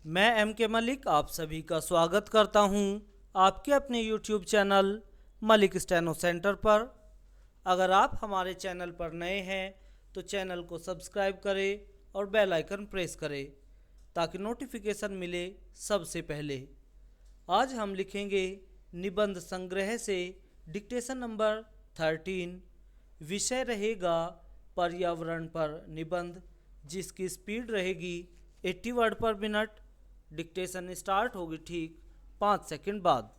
मैं एम के मलिक आप सभी का स्वागत करता हूं आपके अपने YouTube channel Malik steno centre पर। अगर आप हमारे चैनल पर नए हैं तो चैनल को सब्सक्राइब करें और बेल आइकन प्रेस करें ताकि नोटिफिकेशन मिले सबसे पहले। आज हम लिखेंगे निबंध संग्रह से डिक्टेशन नंबर 13। विषय रहेगा पर्यावरण पर निबंध, जिसकी स्पीड रहेगी 80 वर्ड पर मिनट। डिक्टेशन स्टार्ट होगी ठीक 5 सेकंड बाद।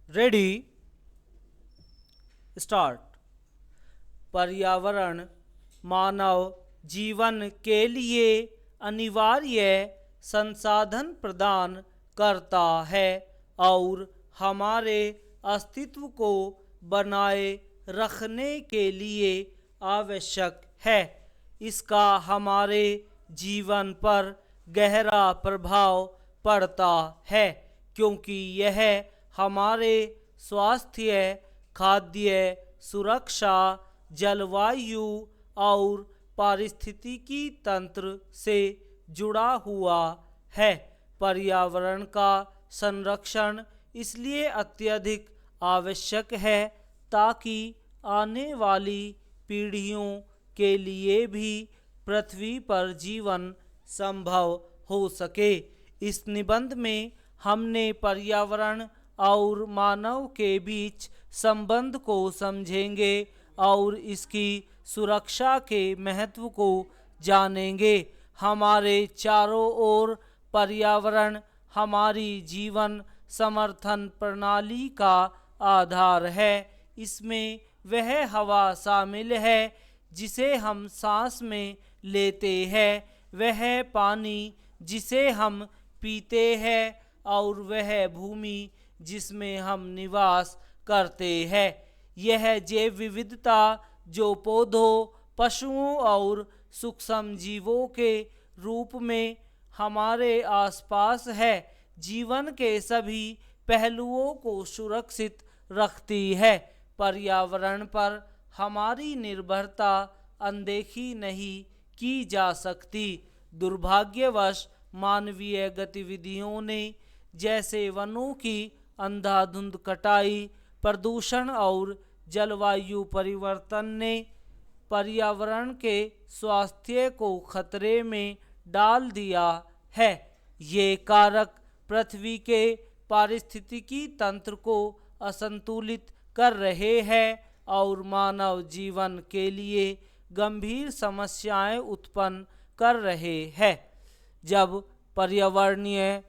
Ready, start. पर्यावरण मानव जीवन के लिए अनिवार्य संसाधन प्रदान करता है और हमारे अस्तित्व को बनाए रखने के लिए आवश्यक है। इसका हमारे जीवन पर गहरा प्रभाव पड़ता है क्योंकि यह हमारे स्वास्थ्य, खाद्य सुरक्षा, जलवायु और पारिस्थितिकी तंत्र से जुड़ा हुआ है। पर्यावरण का संरक्षण इसलिए अत्यधिक आवश्यक है ताकि आने वाली पीढ़ियों के लिए भी पृथ्वी पर जीवन संभव हो सके। इस निबंध में हमने पर्यावरण और मानव के बीच संबंध को समझेंगे और इसकी सुरक्षा के महत्व को जानेंगे। हमारे चारों ओर पर्यावरण हमारी जीवन समर्थन प्रणाली का आधार है। इसमें वह हवा शामिल है जिसे हम सांस में लेते हैं, वह पानी जिसे हम पीते हैं और वह भूमि जिसमें हम निवास करते हैं। यह जैव विविधता जो पौधों, पशुओं और सूक्ष्म जीवों के रूप में हमारे आसपास है, जीवन के सभी पहलुओं को सुरक्षित रखती है। पर्यावरण पर हमारी निर्भरता अनदेखी नहीं की जा सकती। दुर्भाग्यवश मानवीय गतिविधियों ने, जैसे वनों की अंधाधुंध कटाई, प्रदूषण और जलवायु परिवर्तन ने पर्यावरण के स्वास्थ्य को खतरे में डाल दिया है। ये कारक पृथ्वी के पारिस्थितिकी तंत्र को असंतुलित कर रहे हैं और मानव जीवन के लिए गंभीर समस्याएं उत्पन्न कर रहे हैं। जब पर्यावरणीय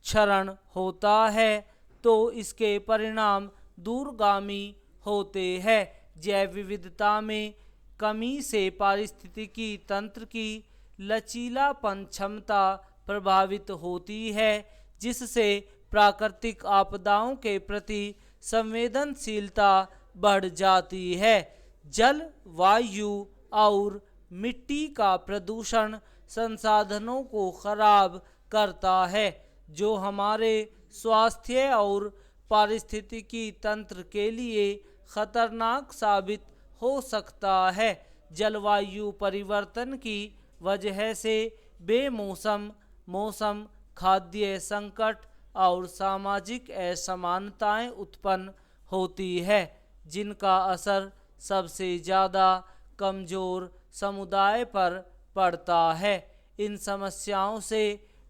क्षरण होता है तो इसके परिणाम दूरगामी होते हैं। जैव विविधता में कमी से पारिस्थितिकी तंत्र की लचीलापन क्षमता प्रभावित होती है, जिससे प्राकृतिक आपदाओं के प्रति संवेदनशीलता बढ़ जाती है। जल, वायु और मिट्टी का प्रदूषण संसाधनों को खराब करता है, जो हमारे स्वास्थ्य और पारिस्थितिकी तंत्र के लिए खतरनाक साबित हो सकता है। जलवायु परिवर्तन की वजह से बेमौसम मौसम, खाद्य संकट और सामाजिक असमानताएं उत्पन्न होती है, जिनका असर सबसे ज़्यादा कमज़ोर समुदाय पर पड़ता है। इन समस्याओं से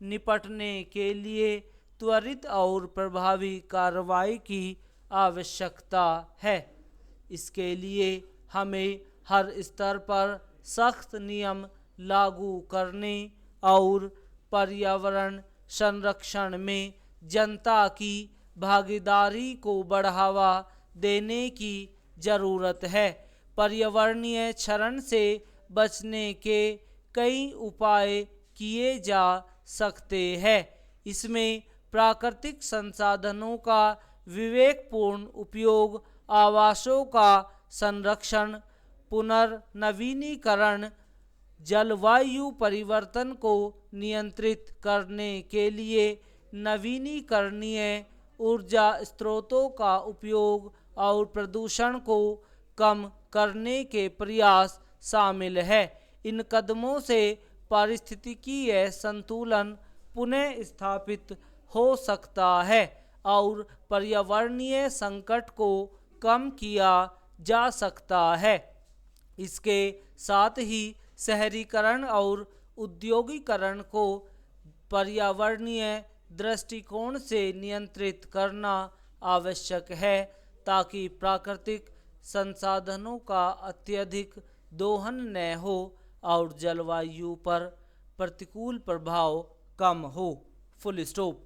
निपटने के लिए त्वरित और प्रभावी कार्रवाई की आवश्यकता है। इसके लिए हमें हर स्तर पर सख्त नियम लागू करने और पर्यावरण संरक्षण में जनता की भागीदारी को बढ़ावा देने की ज़रूरत है। पर्यावरणीय क्षरण से बचने के कई उपाय किए जा सकते हैं। इसमें प्राकृतिक संसाधनों का विवेकपूर्ण उपयोग, आवासों का संरक्षण, पुनर्नवीनीकरण, जलवायु परिवर्तन को नियंत्रित करने के लिए नवीनीकरणीय ऊर्जा स्रोतों का उपयोग और प्रदूषण को कम करने के प्रयास शामिल है। इन कदमों से पारिस्थितिकीय संतुलन पुनः स्थापित हो सकता है और पर्यावरणीय संकट को कम किया जा सकता है। इसके साथ ही शहरीकरण और औद्योगिकरण को पर्यावरणीय दृष्टिकोण से नियंत्रित करना आवश्यक है ताकि प्राकृतिक संसाधनों का अत्यधिक दोहन न हो और जलवायु पर प्रतिकूल प्रभाव कम हो। Full stop.